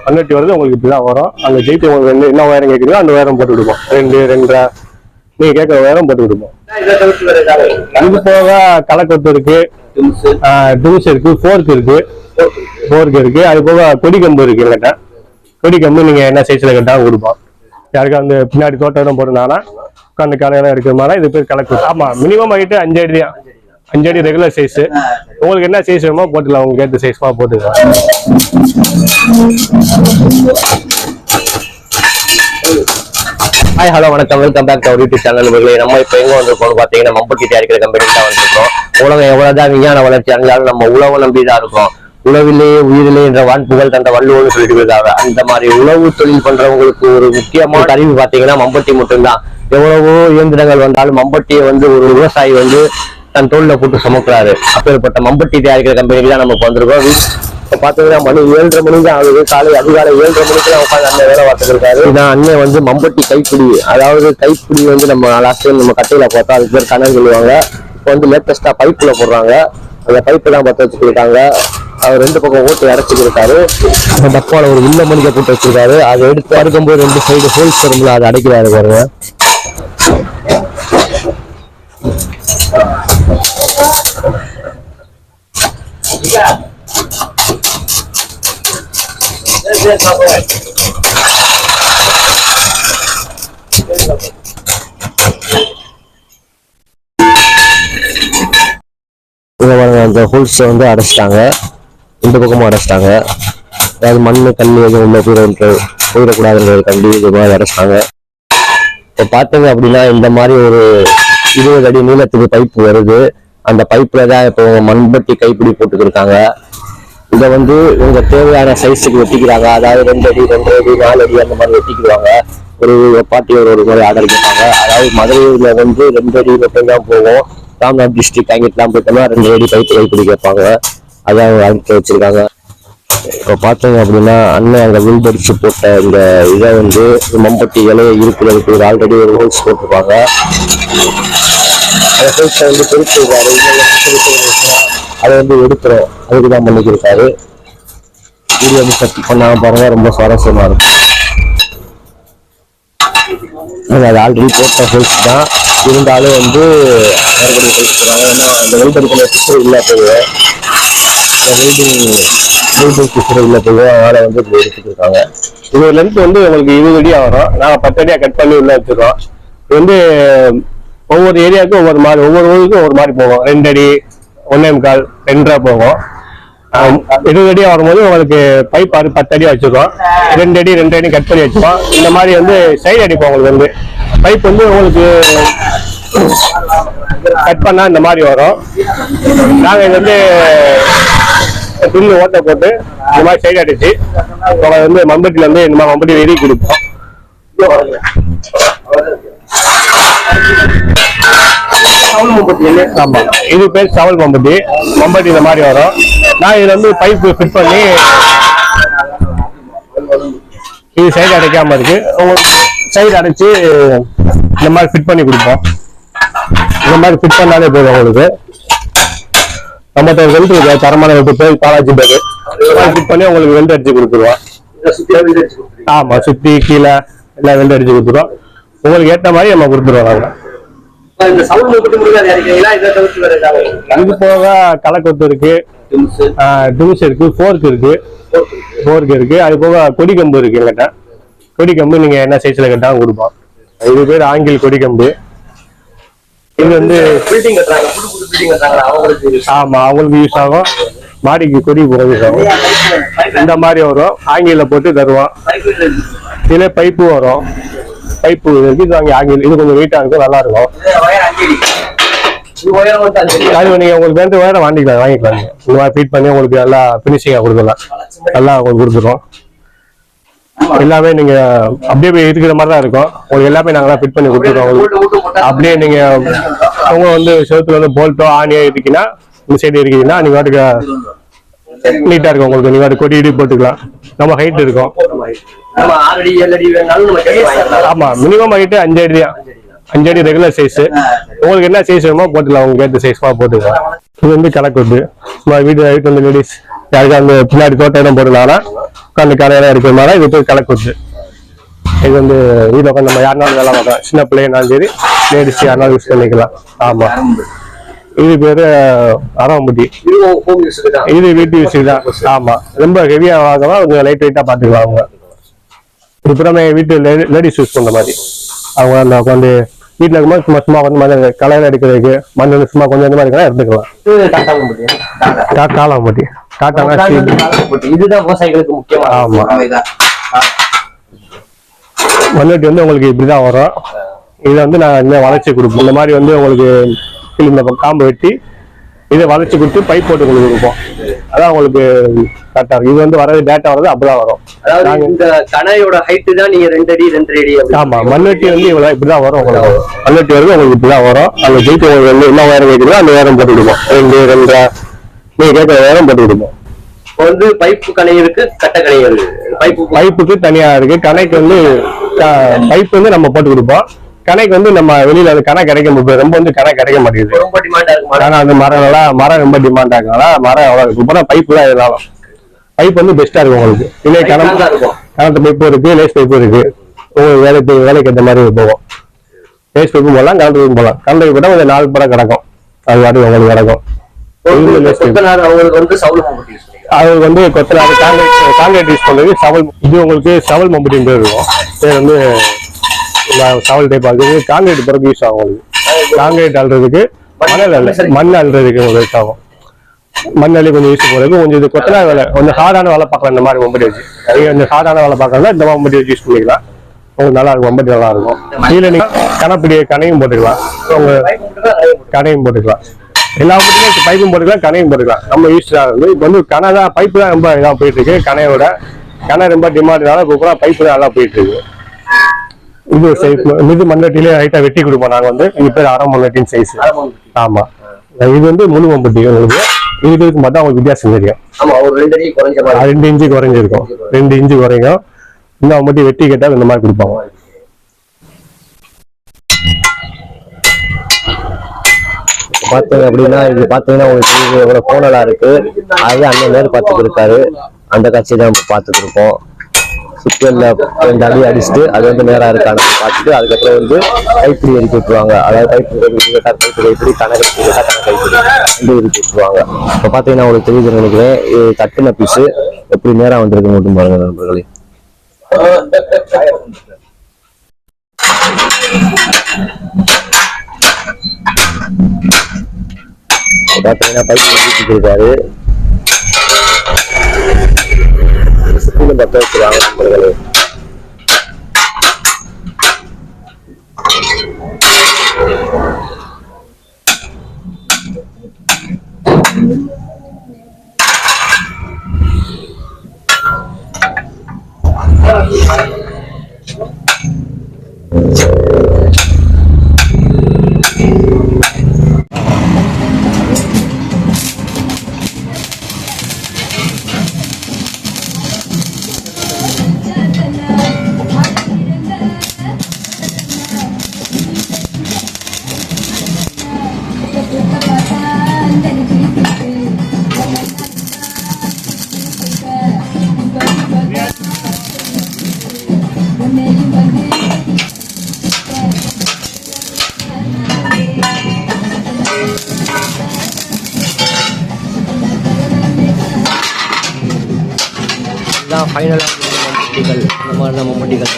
180 வருது உங்களுக்கு இப்படிதான் வரும். அந்த ஜெயித்து உங்களுக்கு என்ன உயரம் கேட்குறீங்களோ அந்த உயரம் போட்டு விடுவோம். 2 நீங்க கேட்குற உயரம் போட்டு விடுவோம். இது போக களைக்கொத்து இருக்கு, டூஸ் இருக்கு, ஃபோர்க் இருக்கு. அது போக கொடி கம்பு இருக்கு. எங்கிட்ட கொடி கம்பு நீங்க என்ன சைஸ்ல கேட்டாலும் கொடுப்போம். யாருக்கு அந்த பின்னாடி தோட்டம் போட்டிருந்தாங்கன்னா உட்காந்து கலையெல்லாம் இருக்கிற மாதிரி இது பேர் களைக்கொத்து. ஆமா, மினிமம் ஹைட்டு 5 அடி தான். 5 அடி ரெகுலர் சைஸ். உங்களுக்கு என்ன சைஸ் வேணுமோ போட்டுக்கலாம். உங்களுக்கு ஏற்ற சைஸ்மா போட்டுக்கலாம். ஹாய், ஹலோ, வணக்கம். Welcome back to our YouTube channel. நம்ம இப்போ எங்க வந்திருக்கோம் பார்த்தீங்கன்னா, மம்பட்டி தயாரிக்கிற கம்பெனிக்கு தான் வந்திருக்கோம். உலகம் எவ்வளவுதான் விஞ்ஞான வளர்ச்சி அடைஞ்சாலும் நம்ம உழவை நம்பிதான் இருக்கோம். உழவிலேயே உயிரிலே என்ற வான்புகழ் தந்த வள்ளுவன்னு சொல்லிட்டு இருக்காங்க. அந்த மாதிரி உழவு தொழில் பண்றவங்களுக்கு ஒரு முக்கியமான அறிவு பார்த்தீங்கன்னா மம்பட்டி மட்டும்தான். எவ்வளவோ இயந்திரங்கள் வந்தாலும் மம்பட்டியை ஒரு விவசாயி தன் தோல்ல போட்டு சுமக்கிறாரு. அப்பேற்பட்ட மம்பட்டி தயாரிக்கிற கம்பெனிக்கு தான் நம்ம வந்திருக்கோம். இப்ப பாத்தீங்கன்னா மணி 7:30 மணிக்கு தான் ஆகுது. அதிகாலை 7:30 மணிக்கு தான் உட்காந்து அண்ணன் வேலை பார்த்துட்டு இருக்காரு. இதான் அண்ணன் மம்பட்டி கைப்பிடி. அதாவது கைப்பிடி நம்ம லாஸ்ட் டைம் நம்ம கட்டையில பார்த்தா அதுக்கு பேர் கணக்கு சொல்லுவாங்க. இப்போ லேட்டஸ்டா பைப்புல போடுறாங்க. அந்த பைப்பு தான் பத்த வச்சுருக்காங்க. அவர் 2 பக்கம் ஓட்டு அடைச்சிருக்காரு. அந்த டப்பால ஒரு உள்ள மணிக்க போட்டு வச்சிருக்காரு. அதை எடுத்து அறுக்கும்போது 2 சைடு ஹோல்ஸ் வரும்ல, அதை அடைக்கிறாரு பாருங்க. அந்த ஹோல்ஸ் அடைச்சிட்டாங்க. 2 பக்கமும் அடைச்சிட்டாங்க. அதாவது மண்ணு கல் எதுவும் உள்ள போயிடக்கூடாதுன்றது கண்டி இது மாதிரி அடைச்சிட்டாங்க. இப்போ பார்த்தீங்க அப்படின்னா இந்த மாதிரி ஒரு 20 அடி நீளத்துக்கு பைப்பு வருது. அந்த பைப்புல தான் இப்போ மண்பட்டி கைப்பிடி போட்டுக்கிருக்காங்க. இதை இவங்க தேவையான சைஸுக்கு வெட்டிக்கிறாங்க. அதாவது 2 அடி, 2 அடி, 4 அடி அந்த மாதிரி வெட்டிக்குவாங்க. ஒரு பாட்டி ஒரு மாதிரி ஆர்டர் கேட்பாங்க. அதாவது மதுரையில 2 அடி மட்டும் தான் போகும். ராம்நாத் டிஸ்ட்ரிக்ட் அங்கிட்டலாம் போயிட்டோம்னா 2 அடி பைப்பு கைப்பிடி கேட்பாங்க. அதான் அனுப்பி வச்சிருக்காங்க. இப்போ பார்த்தீங்க அப்படின்னா அண்ணன் அங்கே வில்படிச்சு போட்ட இந்த இதை மம்பட்டி இலையை இருக்கிறதுக்கு ஆல்ரெடி ஒரு ஹோல்ஸ் போட்டிருப்பாங்க. அந்த ஹோல்ஸை பெருக்கிருக்காரு. அதை எடுக்கிறோம். அதுக்கு தான் பண்ணிக்கிருக்காரு. வீடியோ சக்தி பண்ணாம பாருங்க, ரொம்ப சுவாரஸ்யமா இருக்கும். அது ஆல்ரெடி போட்ட ஹோல்ஸ் தான் இருந்தாலும் மறுபடியும் ஹோல்ஸ் போடுறாங்க. ஏன்னா அந்த வெல்படிக்கிற சிஸ்டர் இல்லை போகுது. இல்லை போகுது. அதனால இப்படி எடுத்துக்கிருக்காங்க. இது லென்த் உங்களுக்கு 20 அடியா வரும். நாங்கள் 10 அடியா கட் பண்ணி உள்ள வச்சிருக்கோம். இது ஒவ்வொரு ஏரியாவுக்கும் ஒவ்வொரு மாதிரி, ஒவ்வொரு ஊருக்கும் ஒவ்வொரு மாதிரி போகும். 2 அடி, 1.25, 2.5 போகும். 20 அடியா வரும்போது உங்களுக்கு பைப் 10 அடியா வச்சிருக்கோம். 2 அடி 2 அடி கட் பண்ணி வச்சிருக்கோம். இந்த மாதிரி சைடு அடிப்போம். உங்களுக்கு பைப் உங்களுக்கு கட் பண்ணா இந்த மாதிரி வரும். நாங்கள் இது துணி ஓட்டை போட்டு இந்த மாதிரி சைடு அடிச்சு மம்பட்டில இந்த மாதிரி மம்பட்டி வெறி கொடுப்போம். ஆமா, இது பேர் சவல் மம்பட்டி. மம்பட்டி இந்த மாதிரி வரும். நான் இதுல பைப்பு ஃபிட் பண்ணி இது சைடு அடைக்காம இருக்கு. உங்களுக்கு சைடு அடைச்சு இந்த மாதிரி ஃபிட் பண்ணி கொடுப்போம். இந்த மாதிரி ஃபிட் பண்ணாலே போதும். உங்களுக்கு நம்மகிட்ட வெல்ட் இருக்கு, தரமான வெல்ட் பேர் பாலாஜி பேரு. ஃபிட் பண்ணி உங்களுக்கு வெல்ட் அடிச்சு கொடுத்துருவோம். ஆமா, சுத்தி கீழே எல்லாம் வெல்ட் அடிச்சு கொடுத்துருவோம். உங்களுக்கு ஏற்ற மாதிரி நம்ம கொடுத்துருவோம். நாங்கள் இது போக களைக்கொத்து இருக்கு, டூஸ் இருக்கு, ஃபோர்க் இருக்கு. அது போக கொடி கம்பு இருக்கு. எங்கிட்ட கொடி கம்பு நீங்க என்ன சைஸ்ல கேட்டாலும் கொடுப்போம். இது பேர் ஆங்கில் கொடி கம்பு. இது ஆமா, அவங்களுக்கு யூஸ் ஆகும். மாடிக்கு கொடி போக யூஸ் ஆகும். இந்த மாதிரி வரும். ஆங்கில போட்டு தருவோம். இதுல பைப்பு வரும். பைப்பு இருக்கு. இது வாங்கி ஆங்கில. இது கொஞ்சம் வெயிட்டா இருக்கும், நல்லா இருக்கும். அது நீங்க உங்களுக்கு வேற வாங்கிக்கலாம். இந்த மாதிரி ஃபீட் பண்ணி உங்களுக்கு நல்லா பினிஷிங்கா கொடுக்கலாம். நல்லா உங்களுக்கு கொடுத்துருவோம். எல்லாமே நீங்க அப்படியே இருக்கிற மாதிரி தான் இருக்கும். உங்களுக்கு எல்லாமே நாங்க ஃபிட் பண்ணி கொடுத்துருக்கோம். அப்படியே நீங்க உங்க செவத்துல போல்ட்டோ ஆணியோ இருக்குன்னா இந்த சைடு இருக்கீங்கன்னா நீங்க வாட்டுக்கு நீட்டா இருக்கும். உங்களுக்கு நீங்க கொடி இடி போட்டுக்கலாம். நம்ம ஹைட் இருக்கும். ஆமா, மினிமம் ஹைட்டு 5 அடி தான். 5 அடி ரெகுலர் சைஸ். உங்களுக்கு என்ன சைஸ் வேணுமோ போட்டுக்கலாம். உங்களுக்கு ஏற்ற சைஸ்மா போட்டுக்கலாம். இது களைக்கொத்து. வீட்டு லேடிஸ் யாருக்கு அந்த பின்னாடி தோட்டம் இடம் போடுனால உட்காந்து கடையெல்லாம் இருக்கிறதுனால இது பேர் களைக்கொத்து. இது வந்து வீட்டில் உட்காந்து நம்ம யாருனாலும் வேலை பார்க்கலாம், சின்ன பிள்ளைனாலும் சரி லேடிஸ் யாருனாலும் யூஸ் பண்ணிக்கலாம். ஆமா, இது பேரு அரவம்பட்டி. இது வீட்டு யூஸுக்கு தான். ஆமா, ரொம்ப ஹெவியா வாங்கலாம், கொஞ்சம் லைட் வெயிட்டா பாத்துக்கலாம். அவங்க இப்பமே வீட்டு லேடிஸ் யூஸ் பண்ற மாதிரி அவங்க அந்த உட்காந்து வீட்டுல இருக்கும்போது சும்மா சும்மா வந்து மண் கலையில எடுக்கிறதுக்கு மண் சும்மா கொஞ்சம் இந்த மாதிரி எடுத்துக்கலாம். காலாம்பட்டி இதுதான் விவசாயிகளுக்கு முக்கியமா. ஆமா, மண்வெட்டி வந்து உங்களுக்கு இப்படிதான் வரும். இதை வந்து நான் இன்னும் வளைச்சி கொடுப்போம். இந்த மாதிரி வந்து உங்களுக்கு இந்த காம்பு வெட்டி இதை வளைச்சி கொடுத்து பைப் போட்டு உங்களுக்கு கொடுப்போம். அதான் உங்களுக்கு கரெக்டா இருக்கும். இது வந்து வரது டேட்டா வரது அப்படிதான் வரும். அதாவது இந்த கணையோட ஹைட் தான் நீங்க 2 அடி 2.5 அடி. ஆமா, மண்வெட்டி வந்து இவ்வளவு இப்படிதான் வரும். உங்களுக்கு மண்வெட்டி வருது உங்களுக்கு இப்படிதான் வரும். அந்த ஜெயித்து உங்களுக்கு வந்து என்ன உயரம் கேட்குறதோ அந்த உயரம் போட்டு கொடுப்போம். 2 நீங்க கேட்கிற உயரம் போட்டு கொடுப்போம். இப்போ வந்து பைப்பு கணை இருக்கு, கட்ட கணை இருக்கு. பைப்புக்கு தனியா இருக்கு. கணைக்கு வந்து பைப் வந்து நம்ம போட்டு கொடுப்போம். கணைக்கு வந்து நம்ம வெளியில அது கணை கிடைக்க முடியும். ரொம்ப வந்து கணை கிடைக்க மாட்டேங்குது. ரொம்ப டிமாண்டா இருக்கு. ஆனா அந்த மரம் ரொம்ப டிமாண்ட் ஆகுனால மரம் அவ்வளவு இருக்கும். இப்போ பைப்பு தான் இருந்தாலும் பைப் வந்து பெஸ்டா இருக்கும் உங்களுக்கு. இல்லை கணத்து பைப்பும் இருக்கு, லேஸ் பைப்பும் இருக்கு. உங்களுக்கு வேலைக்கு ஏற்ற மாதிரி போகும். லேஸ் பைப்பும் போடலாம், கணத்து பைப்பும் போடலாம். கணத்து பைப்பு போட்டா கொஞ்சம் 4 படம் கிடக்கும். அது வாட்டி உங்களுக்கு கிடக்கும். அது வந்து கொத்தனார் காங்கிரீட் யூஸ் பண்றது சவல். இது உங்களுக்கு சவல் மம்பட்டின் பேர் இருக்கும். பேர் வந்து சவல் டைப் ஆகுது. காங்கிரீட் பிறகு யூஸ் ஆகும். உங்களுக்கு காங்கிரீட் அல்றதுக்கு மண் அல்றதுக்கு உங்களுக்கு யூஸ் ஆகும். மண் அள்ளி கொஞ்சம் யூஸ் போறதுக்கு கொஞ்சம் இது கொத்தனார் வேலை கொஞ்சம் சாதாரண வேலை பார்க்கலாம். இந்த மாதிரி மம்பட்டி வச்சு கொஞ்சம் சாதாரண வேலை பார்க்கறதா இந்த மம்பட்டி வச்சு யூஸ் பண்ணிக்கலாம். உங்களுக்கு நல்லா இருக்கும். மம்பட்டி நல்லா இருக்கும். கீழே நீங்க கணப்பிடி கணையும் போட்டுக்கலாம். உங்க கணையும் போட்டுக்கலாம். எல்லா மம்பட்டியும் பைப்பும் போட்டுக்கலாம், கணையும் போட்டுக்கலாம். நம்ம யூஸ் ஆகுது. இப்போ வந்து கணை தான், பைப்பு தான் ரொம்ப இதாக போயிட்டு இருக்கு. கணையோட கணை ரொம்ப டிமாண்ட்னால இப்போ பைப்பு தான் நல்லா போயிட்டு இருக்கு. இது மண்வெட்டிலே ஹைட்டா வெட்டி கொடுப்போம் நாங்க வந்து. இது பேர் அரை மண்வெட்டின் சைஸ். ஆமா, இது வந்து முழு மம்பட்டி. உங்களுக்கு இதுக்கு மட்டும் அவங்களுக்கு வித்தியாசம் தெரியும். 2 இன்ச்சு குறைஞ்சிருக்கும். 2 இன்ச்சு குறையும். இந்த மம்பட்டி வெட்டி கேட்டால் இந்த மாதிரி கொடுப்பாங்க. பாத்தீங்க அப்படின்னா இது பாத்தீங்கன்னா உங்களுக்கு எவ்வளவு கோணலா இருக்கு. அது அண்ணன் நேரம் பார்த்துட்டு இருக்காரு. அந்த காட்சியை தான் நம்ம பார்த்துட்டு இருக்கோம். சுத்தியல்ல 2 அடி அடிச்சுட்டு அது வந்து நேரா இருக்கான்னு பார்த்துட்டு அதுக்கப்புறம் வந்து கைப்பிடி எரிக்கி விட்டுருவாங்க. அதாவது கைப்பிடி கைப்பிடி கணக்கு கைப்பிடி 2 எரிக்கி விட்டுருவாங்க. இப்போ பாத்தீங்கன்னா உங்களுக்கு தெரியுதுன்னு நினைக்கிறேன். இது தட்டுன பீஸு எப்படி நேரா வந்திருக்கு மட்டும் பாருங்க நண்பர்களே. பாத்தீங்கன்னா பைப் ஊற்றிட்டு இருக்காரு. சுத்திலும் பத்த வச்சுருவாங்க நண்பர்களே. ஃபைனலாக மம்பட்டிகள் இந்த மாதிரி மம்பட்டிகள்